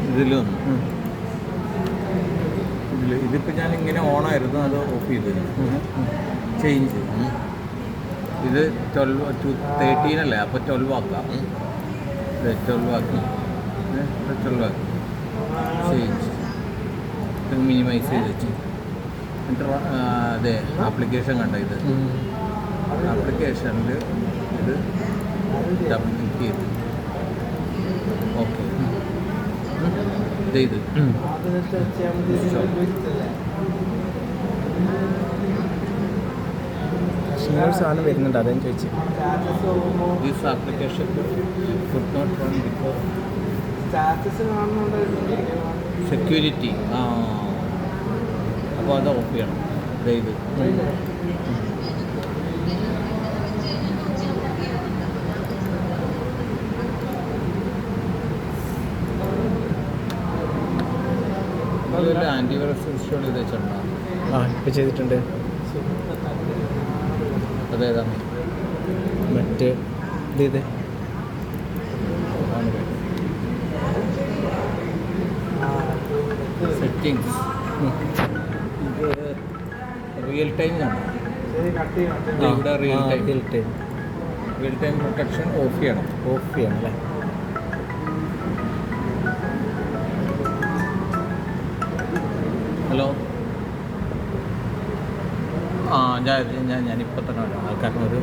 ഇതിലൊന്നും ഇതിപ്പോൾ ഞാൻ ഇങ്ങനെ ഓണായിരുന്നു, അത് ഓഫ് ചെയ്ത് ചേഞ്ച്. ഇത് 13 അല്ലേ, അപ്പോൾ 12 ആക്കാം. 12 ആക്കി 12 ആക്കി ചേഞ്ച്. ഇത് മിനിമൈസ് ചെയ്ത് വെച്ച് എന്നിട്ട് അതെ ആപ്ലിക്കേഷൻ കണ്ട ഇത് ആപ്ലിക്കേഷനിൽ ഇത് ഡബിൾ ക്ലിക്ക് ചെയ്ത് ഓക്കെ ഇത് സാധനം വരുന്നുണ്ട്, അതെന്ന് ചോദിച്ചു. This application could not run before security. അപ്പോൾ അത് ഓഫ് ചെയ്യണം. ഇത് അതുപോലെ ആൻറ്റിവൈറസ് ഇൻസ്റ്റാൾ ചെയ്ത് വെച്ചിട്ടുണ്ടോ? ഇപ്പോൾ ചെയ്തിട്ടുണ്ട്. അതേതാണ് മറ്റേ ഇത് സെറ്റിങ്സ്. ഇത് റിയൽ ടൈം ആണ്. ഇവിടെ റിയൽ ടൈം പ്രൊട്ടക്ഷൻ ഓഫ് ചെയ്യണം അല്ലേ? ഹലോ, ഞാനിപ്പോൾ തന്നെ ആൾക്കാർക്ക് ഒരു